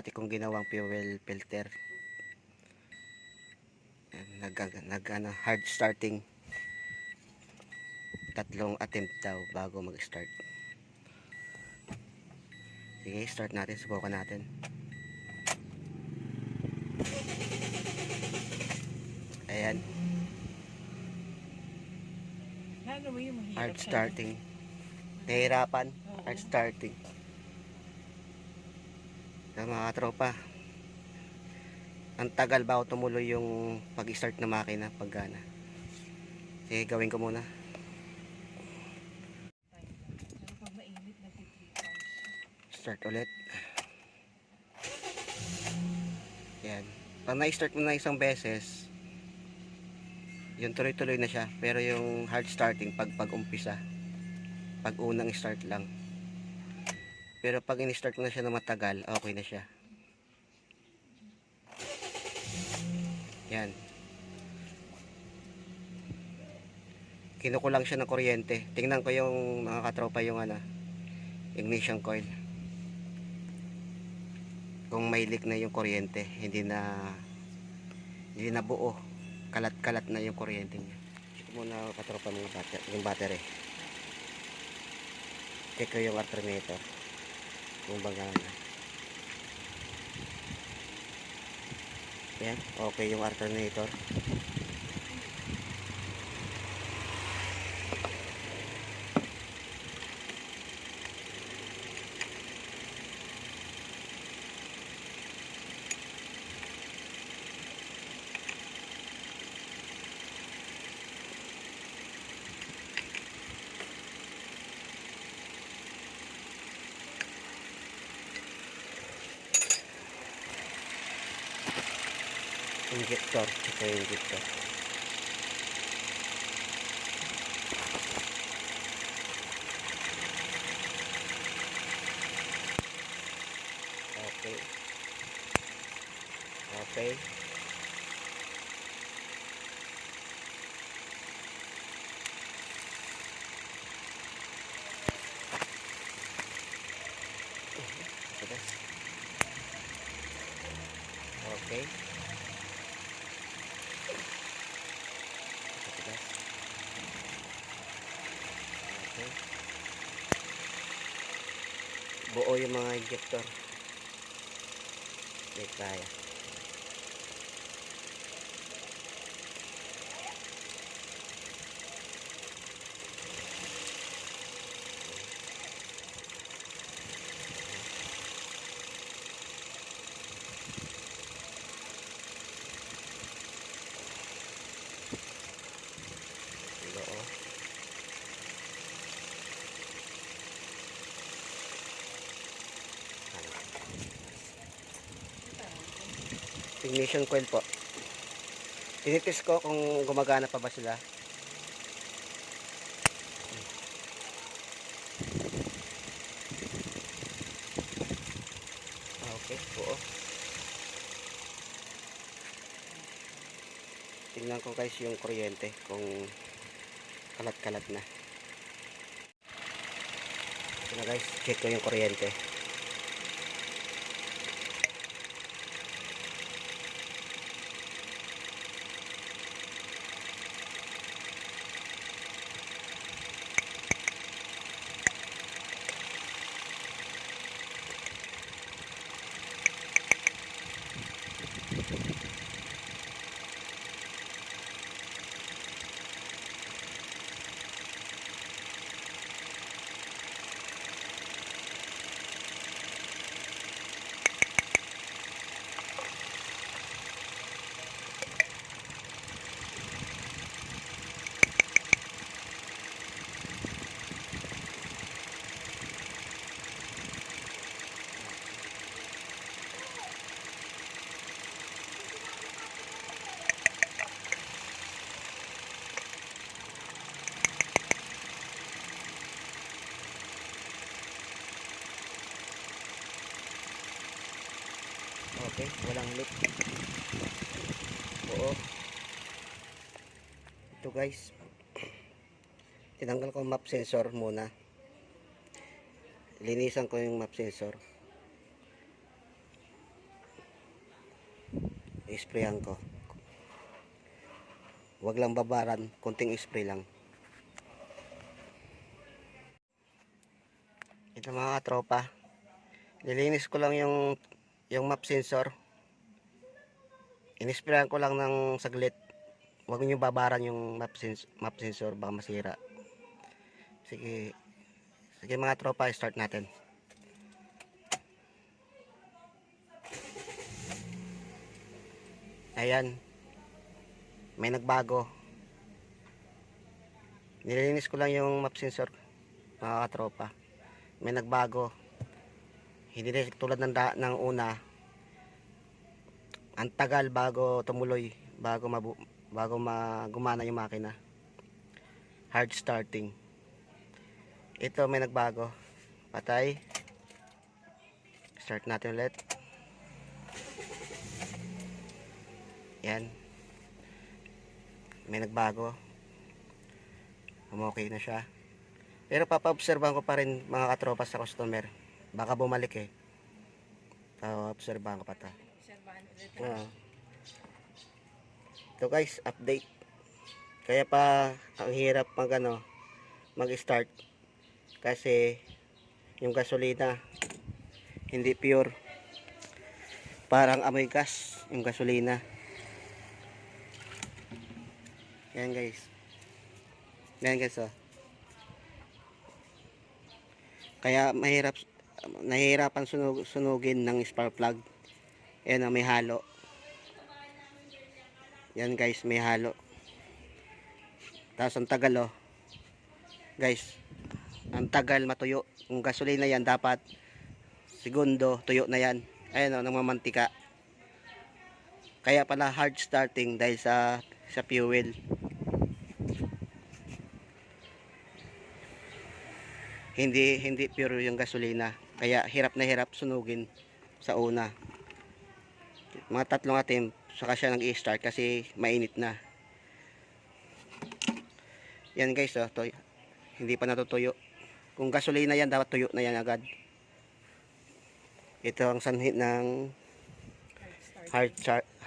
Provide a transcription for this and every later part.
dati kong ginawang fuel filter. Hard starting. 3 attempt daw bago mag-start. Sige, start natin, subukan natin. Ayan, hard starting. Nahihirapan, hard starting. Na mga tropa, ang tagal bago tumuloy yung pag-start ng makina paggana. Sige, gawin ko muna. Start ulit. Yan. Pag na-start mo na isang beses, yung tuloy-tuloy na siya. Pero yung hard starting, pag-umpisa, pag unang start lang. Pero pag in-start mo na siya na matagal, okay na siya. Yan. Kinukulang siya ng kuryente. Tingnan ko yung mga katropa yung ignition coil. Kung may leak na yung kuryente, hindi na buo. Kalat-kalat na yung kuryente niya. Check muna katropa yung battery. Check ko yung alternator. Kung bagana. Yan, okay yung alternator. Injector, ito yung injector. Okay. Okay. Okay. Okay. Buo yung mga injector. Hindi kaya. Ignition coil po. Tinitest ko kung gumagana pa ba sila. Okay, buo. Tingnan ko guys yung kuryente kung kalat-kalat na. Ito na guys, check ko yung kuryente. Okay, walang leak. Oo. Ito guys, tinanggal ko map sensor muna. Linisan ko yung map sensor. isprayan ko. Wag lang babaran, konting spray lang. Ito mga katropa, nilinis ko lang yung map sensor. Inisprayan ko lang ng saglit. Huwag niyo babaran yung map sensor, baka masira. Sige, sige mga tropa, start natin. Ayan, may nagbago. Nilinis ko lang yung map sensor, mga katropa. May nagbago. Hindi na tulad ng una. Ang tagal bago tumuloy, bago gumana yung makina. Hard starting. Ito may nagbago. Patay. Start natin ulit. Yan. May nagbago. Okay na siya. Pero papaobserbahan ko pa rin mga katropa sa customer. Baka bumalik eh. Papaobserbahan ko pa ta. Ito guys, update. Kaya pa ang hirap mag-start kasi yung gasolina hindi pure. Parang amoy gas yung gasolina. Yan guys. Yan guys oh. Kaya nahihirapan sunugin ng spark plug. Ayan may halo. Yan guys, may halo. Tapos ang tagal oh. Guys, ang tagal matuyo. Yung gasolina yan dapat segundo tuyo na yan. Ayan oh, namamantika. Kaya pala hard starting dahil sa fuel. Hindi pure yung gasolina. Kaya hirap na hirap sunugin sa una. Mga 3 attempt saka siya nag-i-start kasi mainit na. Yan guys oh, hindi pa natutuyo. Kung gasolina yan dapat tuyo na yan agad. Ito ang sanhi ng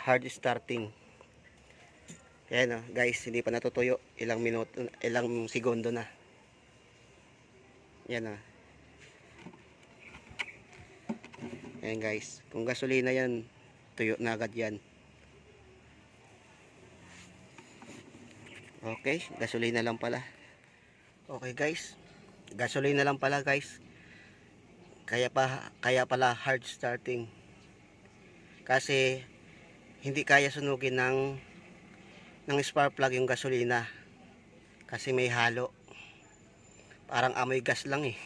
hard starting. Yan oh, guys, hindi pa natutuyo. Ilang segundo na. Yan oh. Yan guys, kung gasolina yan tuyo na agad yan. Okay, gasolina lang pala. Okay guys, gasolina lang pala guys. Kaya pala hard starting. Kasi hindi kaya sunugin ng spark plug yung gasolina. Kasi may halo. Parang amoy gas lang eh.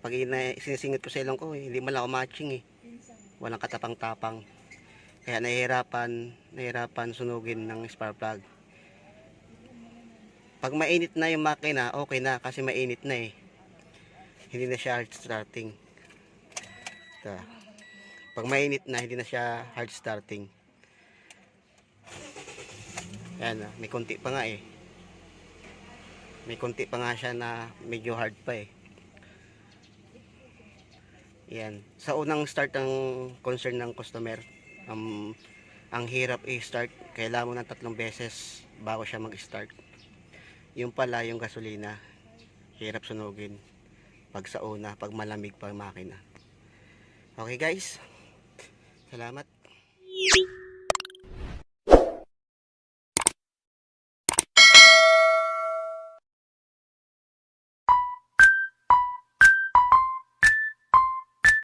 Pag sinisingit ko sa ilong ko, hindi man lang ako matching eh. Walang katapang-tapang. Kaya nahihirapan sunugin ng spark plug. Pag mainit na yung makina, okay na kasi mainit na eh. Hindi na siya hard starting. Ito. Pag mainit na, hindi na siya hard starting. Yan, may konti pa nga eh. May konti pa nga siya na medyo hard pa eh. Yan. Sa unang start ng concern ng customer, ang hirap i-start. Kailangan mo ng 3 beses bago siya mag-start. Yung pala, yung gasolina, hirap sunugin pag sa una, pag malamig pa ang makina. Okay guys, salamat.